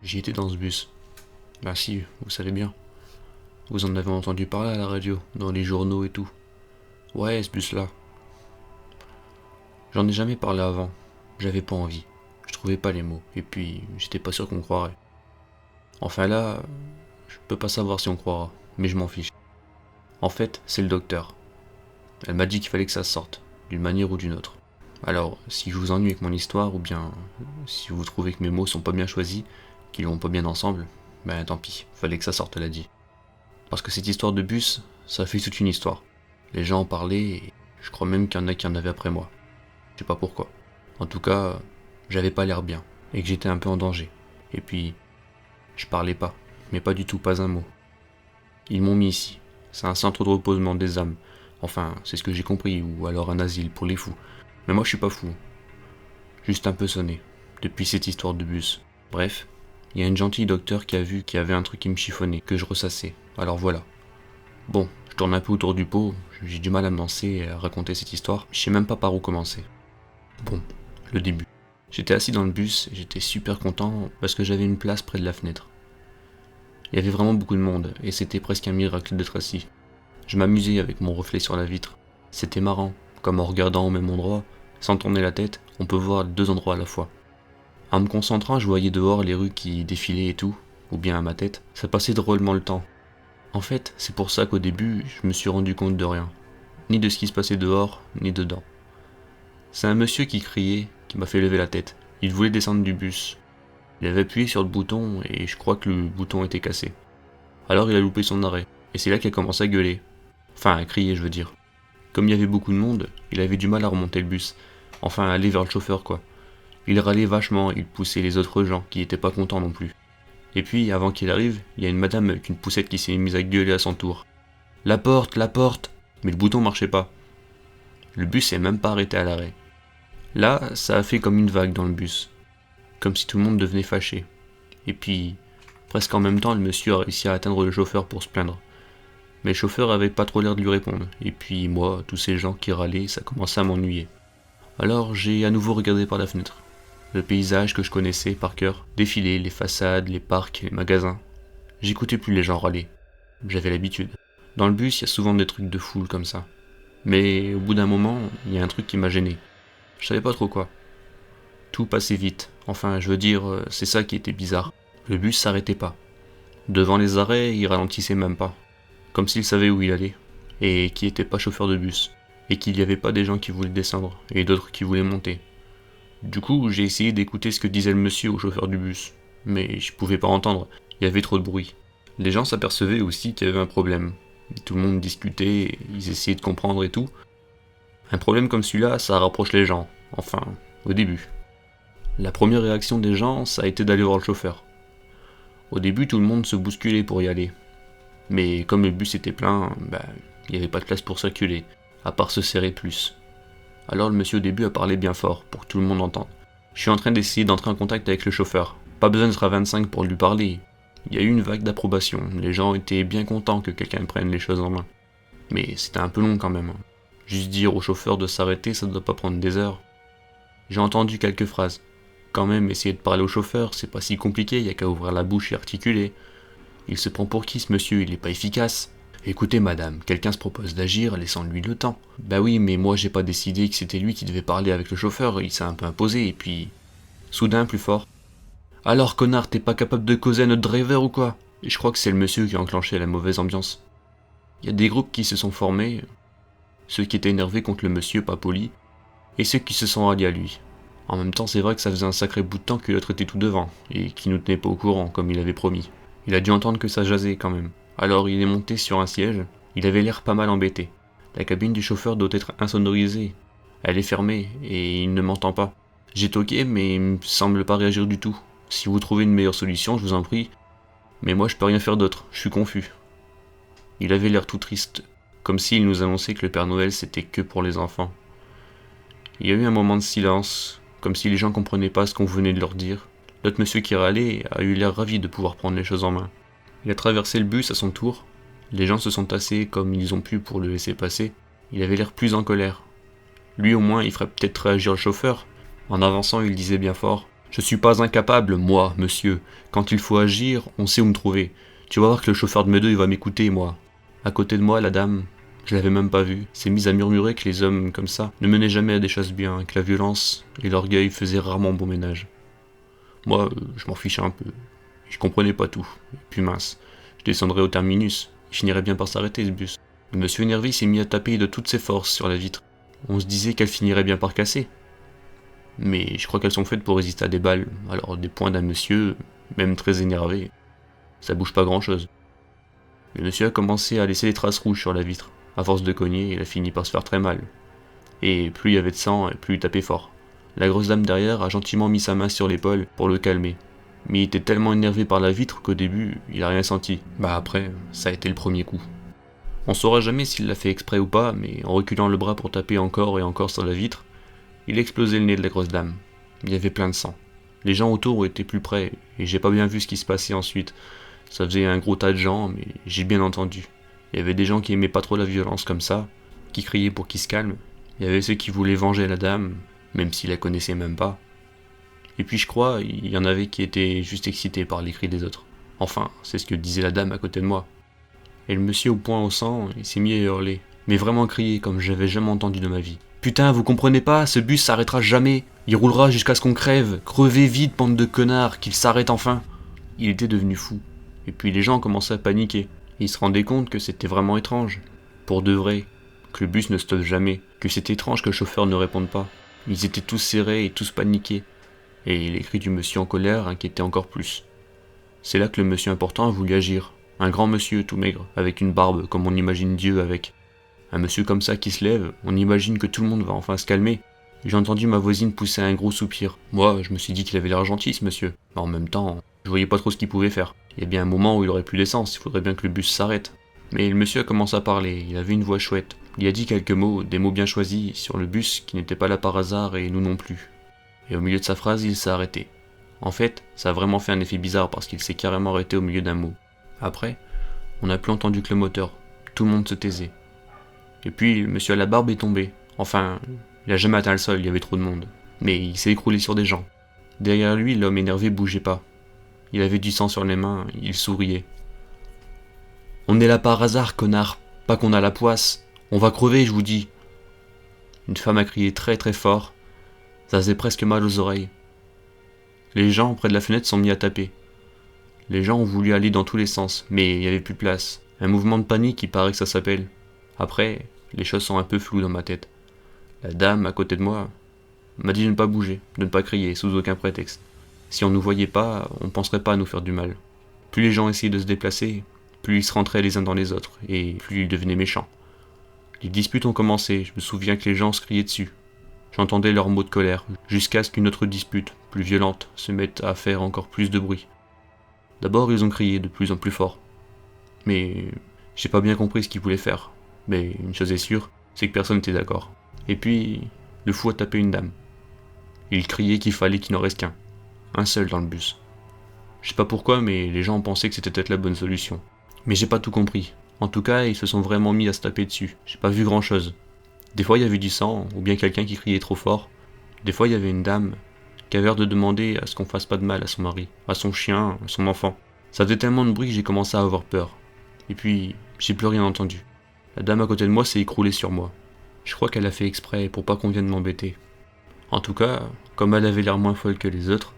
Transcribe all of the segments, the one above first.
J'y étais dans ce bus. Ben si, vous savez bien. Vous en avez entendu parler à la radio, dans les journaux et tout. Ouais, ce bus-là. J'en ai jamais parlé avant. J'avais pas envie. Je trouvais pas les mots. Et puis, j'étais pas sûr qu'on croirait. Enfin là, je peux pas savoir si on croira. Mais je m'en fiche. En fait, c'est le docteur. Elle m'a dit qu'il fallait que ça sorte, d'une manière ou d'une autre. Alors, si je vous ennuie avec mon histoire, ou bien si vous trouvez que mes mots sont pas bien choisis, qu'ils vont pas bien ensemble, ben tant pis, fallait que ça sorte, elle a dit. Parce que cette histoire de bus, ça fait toute une histoire. Les gens en parlaient, et je crois même qu'il y en a qui en avaient après moi. Je sais pas pourquoi. En tout cas, j'avais pas l'air bien, et que j'étais un peu en danger. Et puis, je parlais pas, mais pas du tout, pas un mot. Ils m'ont mis ici. C'est un centre de reposement des âmes. Enfin, c'est ce que j'ai compris, ou alors un asile pour les fous. Mais moi je suis pas fou. Juste un peu sonné. Depuis cette histoire de bus. Bref, il y a une gentille docteur qui a vu qu'il y avait un truc qui me chiffonnait, que je ressassais. Alors voilà. Bon, je tourne un peu autour du pot, j'ai du mal à me lancer et à raconter cette histoire. Je sais même pas par où commencer. Bon, le début. J'étais assis dans le bus et j'étais super content parce que j'avais une place près de la fenêtre. Il y avait vraiment beaucoup de monde et c'était presque un miracle d'être assis. Je m'amusais avec mon reflet sur la vitre. C'était marrant, comme en regardant au même endroit, sans tourner la tête, on peut voir deux endroits à la fois. En me concentrant, je voyais dehors les rues qui défilaient et tout, ou bien à ma tête, ça passait drôlement le temps. En fait, c'est pour ça qu'au début, je me suis rendu compte de rien. Ni de ce qui se passait dehors, ni dedans. C'est un monsieur qui criait, qui m'a fait lever la tête. Il voulait descendre du bus. Il avait appuyé sur le bouton et je crois que le bouton était cassé. Alors il a loupé son arrêt, et c'est là qu'il a commencé à gueuler. Enfin, à crier, je veux dire. Comme il y avait beaucoup de monde, il avait du mal à remonter le bus. Enfin, à aller vers le chauffeur, quoi. Il râlait vachement, il poussait les autres gens, qui étaient pas contents non plus. Et puis, avant qu'il arrive, il y a une madame avec une poussette qui s'est mise à gueuler à son tour. La porte, la porte! Mais le bouton marchait pas. Le bus s'est même pas arrêté à l'arrêt. Là, ça a fait comme une vague dans le bus. Comme si tout le monde devenait fâché. Et puis, presque en même temps, le monsieur a réussi à atteindre le chauffeur pour se plaindre. Mais le chauffeur avait pas trop l'air de lui répondre. Et puis moi, tous ces gens qui râlaient, ça commençait à m'ennuyer. Alors j'ai à nouveau regardé par la fenêtre. Le paysage que je connaissais par cœur défilait, les façades, les parcs, les magasins. J'écoutais plus les gens râler. J'avais l'habitude. Dans le bus, il y a souvent des trucs de foule comme ça. Mais au bout d'un moment, il y a un truc qui m'a gêné. Je savais pas trop quoi. Tout passait vite. Enfin, je veux dire, c'est ça qui était bizarre. Le bus s'arrêtait pas. Devant les arrêts, il ralentissait même pas. Comme s'il savait où il allait, et qui était pas chauffeur de bus, et qu'il n'y avait pas des gens qui voulaient descendre, et d'autres qui voulaient monter. Du coup, j'ai essayé d'écouter ce que disait le monsieur au chauffeur du bus, mais je pouvais pas entendre, il y avait trop de bruit. Les gens s'apercevaient aussi qu'il y avait un problème. Tout le monde discutait, ils essayaient de comprendre et tout. Un problème comme celui-là, ça rapproche les gens, enfin, au début. La première réaction des gens, ça a été d'aller voir le chauffeur. Au début, tout le monde se bousculait pour y aller. Mais comme le bus était plein, il n'y avait pas de place pour circuler, à part se serrer plus. Alors le monsieur au début a parlé bien fort, pour que tout le monde entende. Je suis en train d'essayer d'entrer en contact avec le chauffeur. Pas besoin d'être à 25 pour lui parler. Il y a eu une vague d'approbation, les gens étaient bien contents que quelqu'un prenne les choses en main. Mais c'était un peu long quand même. Juste dire au chauffeur de s'arrêter, ça doit pas prendre des heures. J'ai entendu quelques phrases. Quand même, essayer de parler au chauffeur, c'est pas si compliqué, y a qu'à ouvrir la bouche et articuler. Il se prend pour qui ce monsieur, il est pas efficace. Écoutez madame, quelqu'un se propose d'agir, laissons-lui le temps. Bah oui, mais moi j'ai pas décidé que c'était lui qui devait parler avec le chauffeur, il s'est un peu imposé, et puis... Soudain, plus fort. Alors connard, t'es pas capable de causer à notre driver ou quoi? Et je crois que c'est le monsieur qui a enclenché la mauvaise ambiance. Il y a des groupes qui se sont formés, ceux qui étaient énervés contre le monsieur pas poli, et ceux qui se sont ralliés à lui. En même temps, c'est vrai que ça faisait un sacré bout de temps que l'autre était tout devant, et qui nous tenait pas au courant, comme il avait promis. Il a dû entendre que ça jasait quand même. Alors il est monté sur un siège, il avait l'air pas mal embêté. La cabine du chauffeur doit être insonorisée. Elle est fermée, et il ne m'entend pas. J'ai toqué, mais il me semble pas réagir du tout. Si vous trouvez une meilleure solution, je vous en prie. Mais moi je peux rien faire d'autre, je suis confus. Il avait l'air tout triste, comme s'il nous annonçait que le Père Noël c'était que pour les enfants. Il y a eu un moment de silence, comme si les gens comprenaient pas ce qu'on venait de leur dire. L'autre monsieur qui râlait a eu l'air ravi de pouvoir prendre les choses en main. Il a traversé le bus à son tour. Les gens se sont tassés comme ils ont pu pour le laisser passer. Il avait l'air plus en colère. Lui au moins, il ferait peut-être réagir le chauffeur. En avançant, il disait bien fort « Je suis pas incapable, moi, monsieur. Quand il faut agir, on sait où me trouver. Tu vas voir que le chauffeur de Meudeux, il va m'écouter, moi. À côté de moi, la dame, je l'avais même pas vue, s'est mise à murmurer que les hommes comme ça ne menaient jamais à des choses bien, que la violence et l'orgueil faisaient rarement bon ménage. Moi, je m'en fichais un peu. Je comprenais pas tout. Et puis mince, je descendrais au terminus. Il finirait bien par s'arrêter, ce bus. Le monsieur énervé s'est mis à taper de toutes ses forces sur la vitre. On se disait qu'elle finirait bien par casser. Mais je crois qu'elles sont faites pour résister à des balles, alors des poings d'un monsieur, même très énervé, ça bouge pas grand-chose. Le monsieur a commencé à laisser des traces rouges sur la vitre. À force de cogner, il a fini par se faire très mal. Et plus il y avait de sang, et plus il tapait fort. La grosse dame derrière a gentiment mis sa main sur l'épaule pour le calmer. Mais il était tellement énervé par la vitre qu'au début, il a rien senti. Bah après, ça a été le premier coup. On saura jamais s'il l'a fait exprès ou pas, mais en reculant le bras pour taper encore et encore sur la vitre, il a explosé le nez de la grosse dame. Il y avait plein de sang. Les gens autour étaient plus près, et j'ai pas bien vu ce qui se passait ensuite. Ça faisait un gros tas de gens, mais j'ai bien entendu. Il y avait des gens qui aimaient pas trop la violence comme ça, qui criaient pour qu'il se calme. Il y avait ceux qui voulaient venger la dame, même s'ils la connaissaient même pas. Et puis je crois, il y en avait qui étaient juste excités par les cris des autres. Enfin, c'est ce que disait la dame à côté de moi. Et le monsieur au poing au sang, il s'est mis à hurler. Mais vraiment crier comme j'avais jamais entendu de ma vie. Putain, vous comprenez pas, ce bus s'arrêtera jamais. Il roulera jusqu'à ce qu'on crève. Crevez vite, bande de connards, qu'il s'arrête enfin. Il était devenu fou. Et puis les gens commençaient à paniquer. Ils se rendaient compte que c'était vraiment étrange. Pour de vrai. Que le bus ne stoppe jamais. Que c'est étrange que le chauffeur ne réponde pas. Ils étaient tous serrés et tous paniqués. Et les cris du monsieur en colère inquiétaient encore plus. C'est là que le monsieur important a voulu agir. Un grand monsieur tout maigre, avec une barbe comme on imagine Dieu avec. Un monsieur comme ça qui se lève, on imagine que tout le monde va enfin se calmer. J'ai entendu ma voisine pousser un gros soupir. Moi, je me suis dit qu'il avait l'air gentil, ce monsieur. Mais en même temps, je voyais pas trop ce qu'il pouvait faire. Il y a bien un moment où il aurait plus d'essence, il faudrait bien que le bus s'arrête. Mais le monsieur a commencé à parler, il avait une voix chouette. Il a dit quelques mots, des mots bien choisis, sur le bus qui n'était pas là par hasard et nous non plus. Et au milieu de sa phrase, il s'est arrêté. En fait, ça a vraiment fait un effet bizarre parce qu'il s'est carrément arrêté au milieu d'un mot. Après, on n'a plus entendu que le moteur. Tout le monde se taisait. Et puis, le monsieur à la barbe est tombé. Enfin, il a jamais atteint le sol, il y avait trop de monde. Mais il s'est écroulé sur des gens. Derrière lui, l'homme énervé bougeait pas. Il avait du sang sur les mains, il souriait. On est là par hasard, connard, pas qu'on a la poisse. On va crever, je vous dis. Une femme a crié très très fort. Ça faisait presque mal aux oreilles. Les gens près de la fenêtre sont mis à taper. Les gens ont voulu aller dans tous les sens, mais il n'y avait plus de place. Un mouvement de panique, il paraît que ça s'appelle. Après, les choses sont un peu floues dans ma tête. La dame, à côté de moi, m'a dit de ne pas bouger, de ne pas crier, sous aucun prétexte. Si on nous voyait pas, on penserait pas à nous faire du mal. Plus les gens essayaient de se déplacer, plus ils se rentraient les uns dans les autres, et plus ils devenaient méchants. Les disputes ont commencé, je me souviens que les gens se criaient dessus. J'entendais leurs mots de colère, jusqu'à ce qu'une autre dispute, plus violente, se mette à faire encore plus de bruit. D'abord, ils ont crié de plus en plus fort. Mais j'ai pas bien compris ce qu'ils voulaient faire. Mais une chose est sûre, c'est que personne n'était d'accord. Et puis, le fou a tapé une dame. Il criait qu'il fallait qu'il n'en reste qu'un. Un seul dans le bus. Je sais pas pourquoi, mais les gens ont pensé que c'était peut-être la bonne solution. Mais j'ai pas tout compris. En tout cas, ils se sont vraiment mis à se taper dessus. J'ai pas vu grand-chose. Des fois, il y avait du sang, ou bien quelqu'un qui criait trop fort. Des fois, il y avait une dame qui avait l'air de demander à ce qu'on fasse pas de mal à son mari, à son chien, à son enfant. Ça faisait tellement de bruit que j'ai commencé à avoir peur. Et puis, j'ai plus rien entendu. La dame à côté de moi s'est écroulée sur moi. Je crois qu'elle a fait exprès pour pas qu'on vienne m'embêter. En tout cas, comme elle avait l'air moins folle que les autres,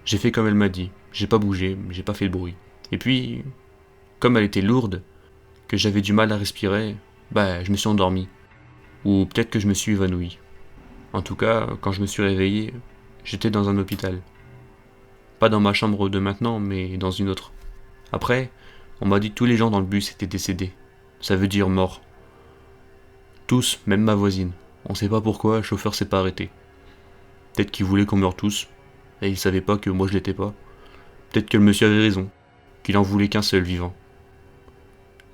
j'ai fait comme elle m'a dit. J'ai pas bougé, j'ai pas fait de bruit. Et puis, comme elle était lourde, que j'avais du mal à respirer, je me suis endormi. Ou peut-être que je me suis évanoui. En tout cas, quand je me suis réveillé, j'étais dans un hôpital. Pas dans ma chambre de maintenant, mais dans une autre. Après, on m'a dit que tous les gens dans le bus étaient décédés. Ça veut dire morts. Tous, même ma voisine. On sait pas pourquoi, le chauffeur s'est pas arrêté. Peut-être qu'il voulait qu'on meure tous, et il savait pas que moi je l'étais pas. Peut-être que le monsieur avait raison, qu'il en voulait qu'un seul vivant.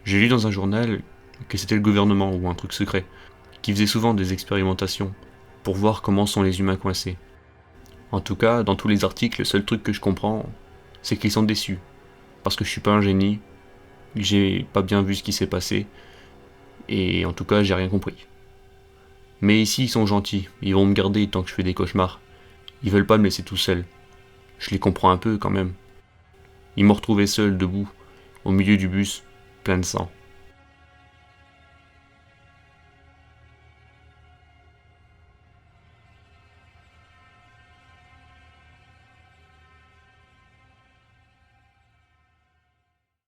J'ai lu dans un journal que c'était le gouvernement ou un truc secret, qui faisait souvent des expérimentations pour voir comment sont les humains coincés. En tout cas, dans tous les articles, le seul truc que je comprends, c'est qu'ils sont déçus. Parce que je suis pas un génie, que j'ai pas bien vu ce qui s'est passé, et en tout cas, j'ai rien compris. Mais ici, ils sont gentils, ils vont me garder tant que je fais des cauchemars. Ils veulent pas me laisser tout seul. Je les comprends un peu quand même. Ils m'ont retrouvé seul, debout, au milieu du bus, plein de sang.